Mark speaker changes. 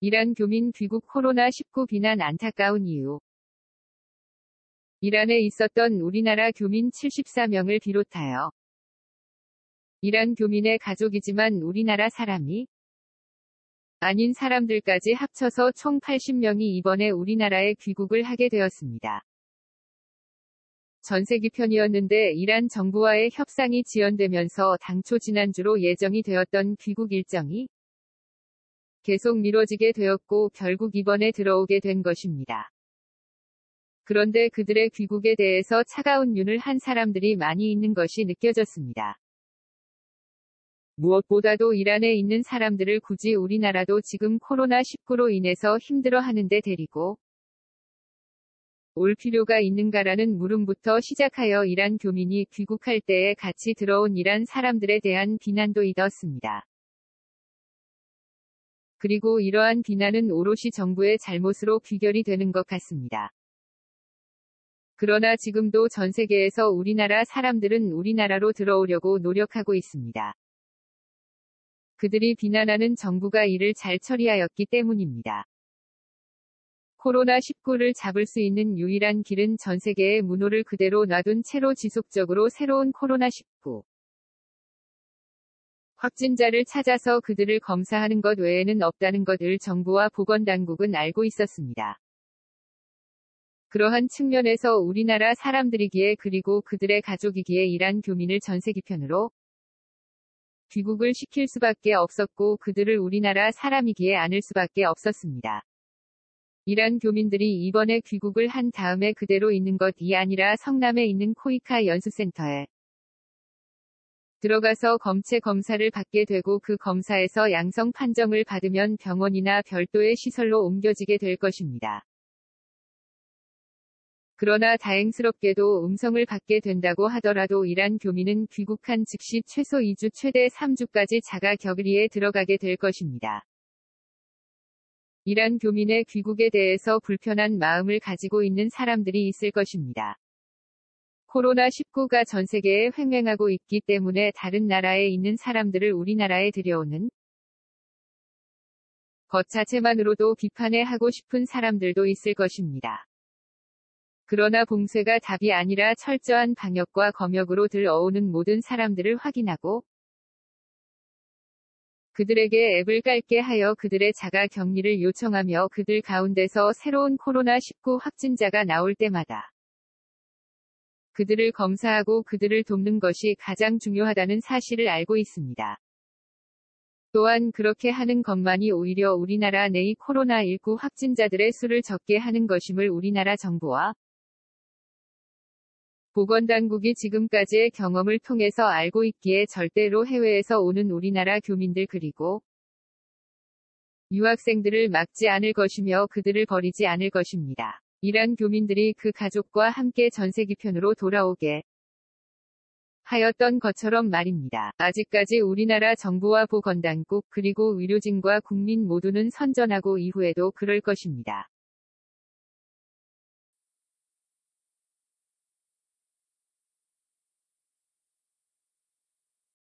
Speaker 1: 이란 교민 귀국 코로나19 비난 안타까운 이유. 이란에 있었던 우리나라 교민 74명을 비롯하여 이란 교민의 가족이지만 우리나라 사람이 아닌 사람들까지 합쳐서 총 80명이 이번에 우리나라에 귀국을 하게 되었습니다. 전세기편이었는데 이란 정부와의 협상이 지연되면서 당초 지난주로 예정이 되었던 귀국 일정이 계속 미뤄지게 되었고 결국 이번에 들어오게 된 것입니다. 그런데 그들의 귀국에 대해서 차가운 눈을 한 사람들이 많이 있는 것이 느껴졌습니다. 무엇보다도 이란에 있는 사람들을 굳이 우리나라도 지금 코로나19로 인해서 힘들어하는데 데리고 올 필요가 있는가라는 물음부터 시작하여 이란 교민이 귀국할 때에 같이 들어온 이란 사람들에 대한 비난도 있었습니다. 그리고 이러한 비난은 오롯이 정부의 잘못으로 귀결이 되는 것 같습니다. 그러나 지금도 전 세계에서 우리나라 사람들은 우리나라로 들어오려고 노력하고 있습니다. 그들이 비난하는 정부가 이를 잘 처리하였기 때문입니다. 코로나19를 잡을 수 있는 유일한 길은 전 세계의 문호를 그대로 놔둔 채로 지속적으로 새로운 코로나19 확진자를 찾아서 그들을 검사하는 것 외에는 없다는 것을 정부와 보건당국은 알고 있었습니다. 그러한 측면에서 우리나라 사람들이기에 그리고 그들의 가족이기에 이란 교민을 전세기편으로 귀국을 시킬 수밖에 없었고 그들을 우리나라 사람이기에 안을 수밖에 없었습니다. 이란 교민들이 이번에 귀국을 한 다음에 그대로 있는 것이 아니라 성남에 있는 코이카 연수센터에 들어가서 검체 검사를 받게 되고 그 검사에서 양성 판정을 받으면 병원이나 별도의 시설로 옮겨지게 될 것입니다. 그러나 다행스럽게도 음성을 받게 된다고 하더라도 이란 교민은 귀국한 즉시 최소 2주 최대 3주까지 자가 격리에 들어가게 될 것입니다. 이란 교민의 귀국에 대해서 불편한 마음을 가지고 있는 사람들이 있을 것입니다. 코로나19가 전 세계에 횡행하고 있기 때문에 다른 나라에 있는 사람들을 우리나라에 들여오는 것 자체만으로도 비판해 하고 싶은 사람들도 있을 것입니다. 그러나 봉쇄가 답이 아니라 철저한 방역과 검역으로 들어오는 모든 사람들을 확인하고 그들에게 앱을 깔게 하여 그들의 자가 격리를 요청하며 그들 가운데서 새로운 코로나19 확진자가 나올 때마다 그들을 검사하고 그들을 돕는 것이 가장 중요하다는 사실을 알고 있습니다. 또한 그렇게 하는 것만이 오히려 우리나라 내의 코로나19 확진자들의 수를 적게 하는 것임을 우리나라 정부와 보건당국이 지금까지의 경험을 통해서 알고 있기에 절대로 해외에서 오는 우리나라 교민들 그리고 유학생들을 막지 않을 것이며 그들을 버리지 않을 것입니다. 이란 교민들이 그 가족과 함께 전세기편으로 돌아오게 하였던 것처럼 말입니다. 아직까지 우리나라 정부와 보건당국 그리고 의료진과 국민 모두는 선전하고 이후에도 그럴 것입니다.